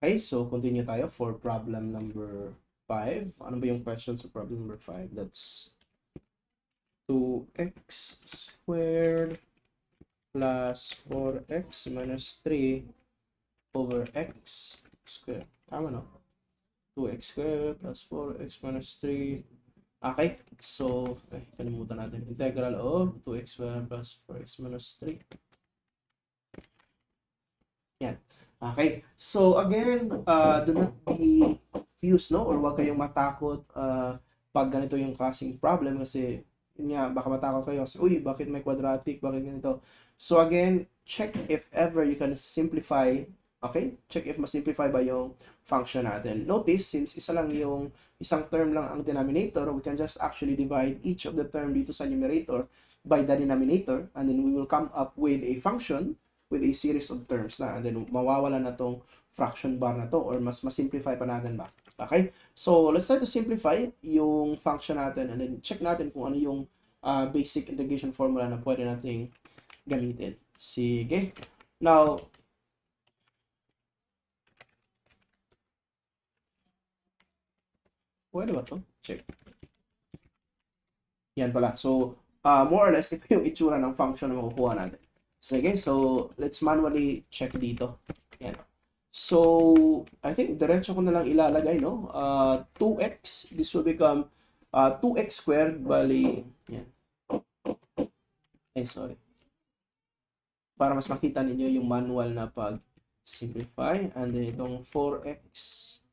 Okay, so continue tayo for problem number 5. Ano ba yung question sa problem number 5? That's 2x squared plus 4x minus 3 over x squared. Tama, no? 2x squared plus 4x minus 3. Okay, so, kalimutan natin. Integral of 2x squared plus 4x minus 3. Yan. Okay. So, again, do not be confused, no? Or huwag kayong matakot pag ganito yung klaseng problem kasi, yun nga, baka matakot kayo kasi, uy, bakit may quadratic? Bakit ganito? So, again, check if ever you can simplify. Okay? Check if ma-simplify ba yung function natin. Notice, since isang term lang ang denominator, we can just actually divide each of the term dito sa numerator by the denominator, and then we will come up with a function with a series of terms na, and then mawawala na tong fraction bar na to, or mas simplify pa natin ba. Okay? So, let's try to simplify yung function natin, and then check natin kung ano yung basic integration formula na pwede nating gamitin. Sige. Now, pwede ba to? Check. Yan pala. So, more or less, ito yung itsura ng function na makukuha natin. Sige, so let's manually check dito. Yan. So, I think diretso ko na lang ilalagay, no? 2x, this will become 2x squared, bali, yan. Ay, sorry. Para mas makita ninyo yung manual na pag-simplify. And then itong 4x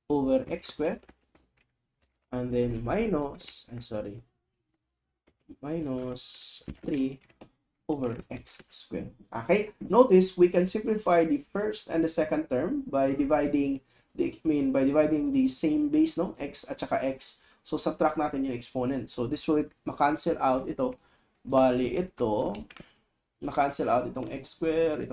over x squared. And then minus 3 over x squared. Okay? Notice we can simplify the first and the second term by dividing the same base, no? X at saka x. So subtract natin yung exponent. So this will ma-cancel out ito. Bali ito, ma-cancel out itong x squared,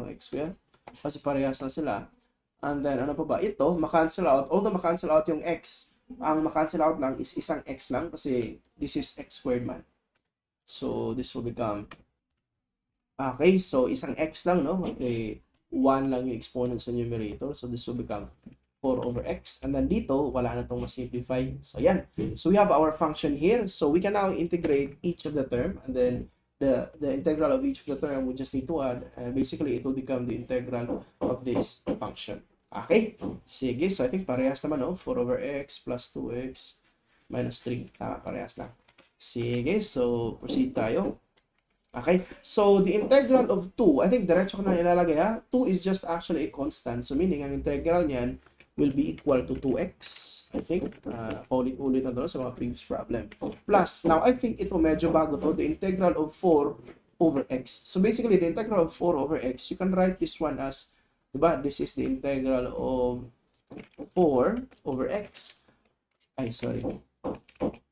kasi parehas na sila. And then ano pa ba? Ito, ma-cancel out. Although ma-cancel out yung x, ang ma-cancel out lang is isang x lang kasi this is x squared man. So this will become, okay, so isang x lang, no? Okay, 1 lang yung exponent sa numerator. So this will become 4 over x. And then dito, wala na itong ma-simplify. So yan. So we have our function here. So we can now integrate each of the term. And then the integral of each of the term, we just need to add. And basically, it will become the integral of this function. Okay? Sige. So I think parehas naman, no? 4 over x plus 2x minus 3. Tama, parehas lang. Sige. So proceed tayo. Okay, so the integral of 2, I think diretso ko na ilalagay ha. 2 is just actually a constant. So meaning, ang integral niyan will be equal to 2x. I think, ulit-ulit na doon sa mga previous problem. Plus, now I think ito medyo bago to, the integral of 4 over x. So basically, the integral of 4 over x, you can write this one as, diba, this is the integral of 4 over x.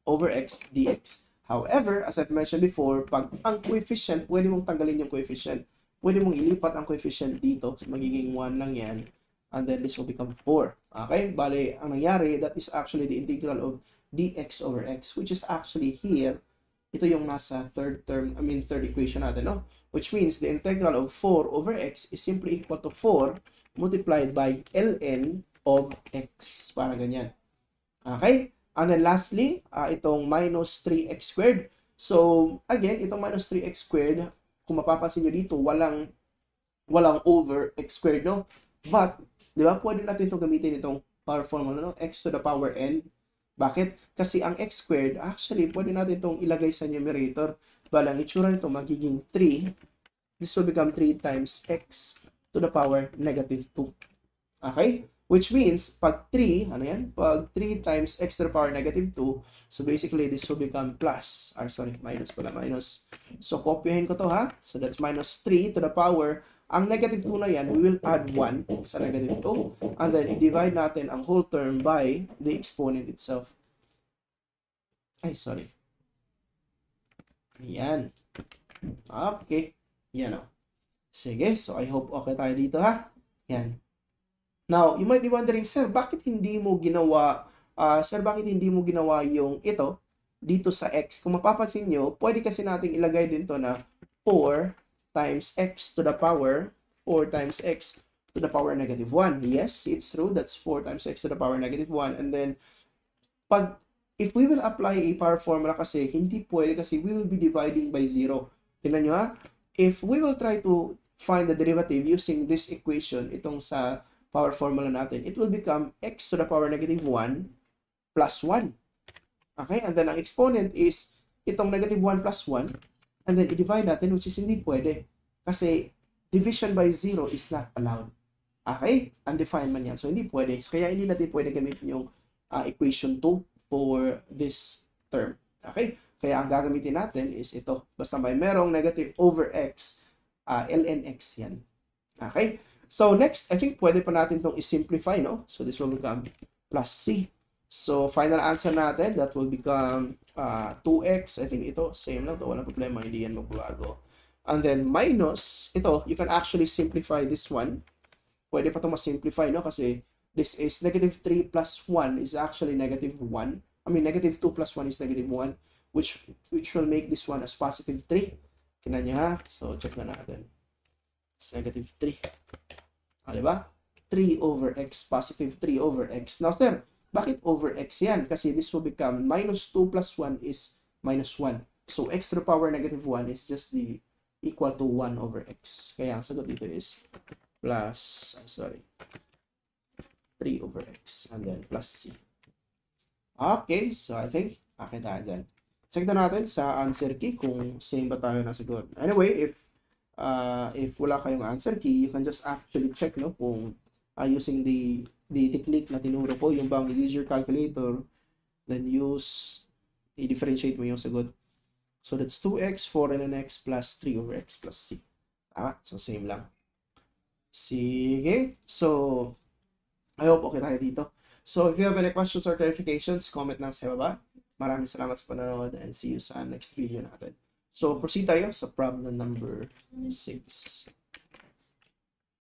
Over x dx. However, as I've mentioned before, pag ang coefficient, pwede mong tanggalin yung coefficient. Pwede mong ilipat ang coefficient dito. So, magiging 1 lang yan. And then this will become 4. Okay? Bale, ang nangyari, that is actually the integral of dx over x, which is actually here. Ito yung nasa third equation natin, no? Which means the integral of 4 over x is simply equal to 4 multiplied by ln of x. Parang ganyan. Okay? And then lastly, itong minus 3x squared. So, again, itong minus 3x squared, kung mapapansin nyo dito, walang over x squared, no? But, di ba, pwede natin itong gamitin itong power formula, no? X to the power n. Bakit? Kasi ang x squared, actually, pwede natin itong ilagay sa numerator. Balang itsura nito magiging 3. This will become 3 times x to the power negative 2. Okay? Which means, pag 3, ano yan? Pag 3 times x to the power negative 2, so basically, this will become plus. Minus pala, minus. So, kopyahin ko to, ha? So, that's minus 3 to the power. Ang negative 2 na yan, we will add 1 sa negative 2. And then, i-divide natin ang whole term by the exponent itself. Ayan. Okay. Yan, o. Sige. So, I hope okay tayo dito, ha? Yan. Now, you might be wondering, sir, bakit hindi mo ginawa yung ito dito sa x? Kung mapapansin nyo, pwede kasi nating ilagay din to na 4 times x to the power 4 times x to the power negative 1. Yes, it's true. That's 4 times x to the power negative 1. And then, if we will apply a power formula kasi, hindi pwede kasi we will be dividing by 0. Tingnan nyo ha. If we will try to find the derivative using this equation, itong sa power formula natin, it will become x to the power negative 1 plus 1. Okay? And then, ang exponent is itong negative 1 plus 1. And then, i-divide natin, which is hindi pwede. Kasi, division by 0 is not allowed. Okay? Undefined man yan. So, hindi pwede. Kaya, hindi natin pwede gamitin yung equation 2 for this term. Okay? Kaya, ang gagamitin natin is ito. Basta may merong negative over x, ln x yan. Okay? So, next, I think pwede pa natin itong i-simplify, no? So, this will become plus c. So, final answer natin, that will become 2x. I think ito, same lang to. Walang problema, hindi yan magbabago. And then, minus, ito, you can actually simplify this one. Pwede pa ito ma-simplify, no? Kasi, this is negative 3 plus 1 is actually negative 1. I mean, negative 2 plus 1 is negative 1, which will make this one as positive 3. Tingnan niya, ha? So, check na natin. It's negative 3. Diba? 3 over x, positive 3 over x. Now, sir, bakit over x yan? Kasi this will become minus 2 plus 1 is minus 1. So, x to the power negative 1 is just equal to 1 over x. Kaya ang sagot dito is plus, 3 over x. And then plus c. Okay, so I think, tayo dyan. Check na natin sa answer key kung same ba tayo na sagot. Anyway, if wala kayong answer key, you can just actually check, no, kung using the technique na tinuro ko, yung bang use your calculator, then i-differentiate mo yung sagot. So that's 2x, 4 ln x plus 3 over x plus c. So same lang. Sige. So, I hope okay tayo dito. So if you have any questions or clarifications, comment lang sa baba. Maraming salamat sa panonood and see you sa next video natin. So proceed tayo sa problem number 6.